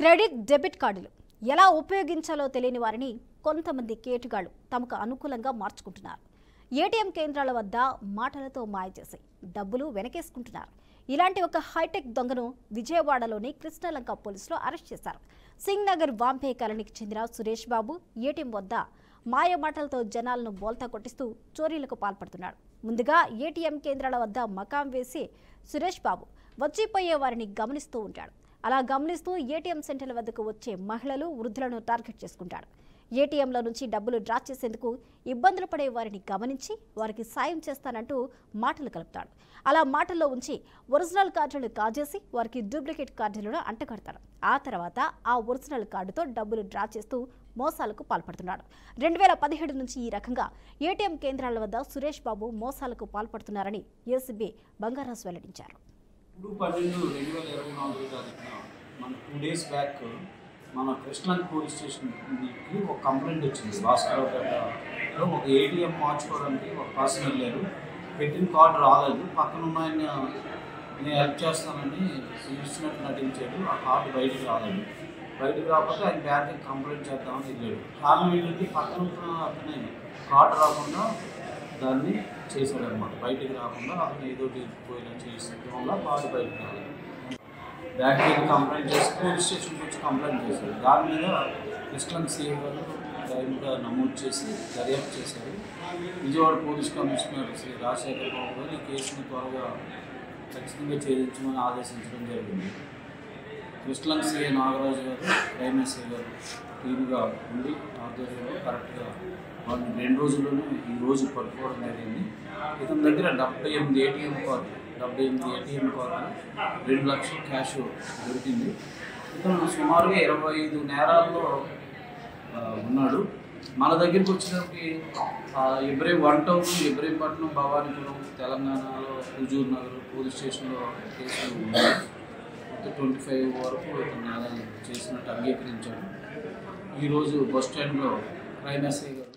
Credit debit కార్డులు ఎలా ఉపయోగించాలో తెలియని వారిని కొంతమంది కేటుగాళ్లు తమకు అనుకూలంగా మార్చుకుంటున్నారు. ఏటీఎం కేంద్రాల వద్ద మాటలతో మాయ చేసి డబ్బులు వెనకేసుకుంటున్నారు. ఇలాంటి ఒక హైటెక్ దొంగను విజయవాడలోని కృష్ణలంక పోలీసులు అరెస్ట్ చేశారు. సింగ్ నగర్ వాంపే కాలనీకి చెందిన సురేష్ బాబు ఏటీఎం వద్ద మాయ మాటలతో జనాలను బోల్తా కొట్టిస్తూ చోరీలకు పాల్పడుతున్నాడు. ముందుగా ఏటీఎం కేంద్రాల వద్ద మకాం వేసి సురేష్ బాబు వచ్చిపోయే వారిని గమనిస్తూ ఉంటాడు. అలా గమనిస్తూ ఏటీఎం సెంటర్ల వద్దకు వచ్చే మహిళలు, వృద్ధులను టార్గెట్ చేసుకుంటాడు. ఏటీఎంల నుంచి డబ్బులు డ్రా చేసేందుకు ఇబ్బందులు పడే వారిని గమనించి వారికి సాయం చేస్తానంటూ మాటలు కలుపుతాడు. అలా మాటల్లో ఉంచి ఒరిజినల్ కార్డులను కాజేసి వారికి డూప్లికేట్ కార్డులను అంటగడతాడు. ఆ తర్వాత ఆ ఒరిజినల్ కార్డుతో డబ్బులు డ్రా చేస్తూ మోసాలకు పాల్పడుతున్నాడు. 2017 నుంచి ఈ రకంగా ఏటీఎం కేంద్రాల వద్ద సురేష్ బాబు మోసాలకు పాల్పడుతున్నారని ఏసీబీ బంగారాజు వెల్లడించారు. 12/12/2024 మన 2 days బ్యాక్ మన కృష్ణలంక పోలీస్ స్టేషన్కి ఒక కంప్లైంట్ వచ్చింది. భాస్కరపేటలో ఒక ఏటీఎం మార్చుకోవడానికి ఒక పర్సన్ వెళ్ళారు. పెట్టిన కార్డు రాలేదు. పక్కన ఉన్న ఆయన నేను హెల్ప్ చేస్తానని ఇచ్చినట్టు నటించాడు. ఆ కార్డు బయటికి రాలేదు. బయటకు రాకపోతే ఆయన బ్యాంక్కి కంప్లైంట్ చేద్దామని వెళ్ళాడు. కారణం ఏంటంటే పక్కన ఉన్న అతనే కార్డు రాకుండా దాన్ని చేశాడనమాట. బయటికి రాకుండా అతను ఏదో పోయినా చేసిన వల్ల కార్డు బయటకు రాలేదు. బ్యాంక్కి కంప్లైంట్ చేసి పోలీస్ స్టేషన్కి వచ్చి కంప్లైంట్ చేశారు. దాని మీద కృష్ణలంక సీఏ గారు టైంగా నమోదు చేసి దర్యాప్తు చేశారు. విజయవాడ పోలీస్ కమిషనర్ శ్రీ రాజశేఖర్ బాబు గారు ఈ కేసును త్వరగా ఖచ్చితంగా ఛేదించమని ఆదేశించడం జరిగింది. కృష్ణలంక సీఏ నాగరాజు గారు, క్రైమ్ ఎస్ఐ గారు టీమ్గా ఉండి ఆధ్వర్యంలో కరెక్ట్గా వాళ్ళు 2 రోజుల్లోనే ఈ రోజు పట్టుకోవడం జరిగింది. ఇతని దగ్గర 78 ఏటీఎం కార్డు 2 లక్షల క్యాష్ దొరికింది. ఇతను సుమారుగా 25 నేరాల్లో ఉన్నాడు. మన దగ్గరికి వచ్చినప్పటికి ఇబ్రహీం 1 టౌన్, ఇబ్రహీంపట్నం, భవానీపురం, తెలంగాణలో హుజూర్ నగర్ పోలీస్ స్టేషన్లో కేసులు ఉన్నాయి. మొత్తం 25 వరకు ఇతను నేరాలు చేసినట్టు అంగీకరించాడు. ఈరోజు బస్ స్టాండ్లో క్రైమ్ ఎస్ఐ గారు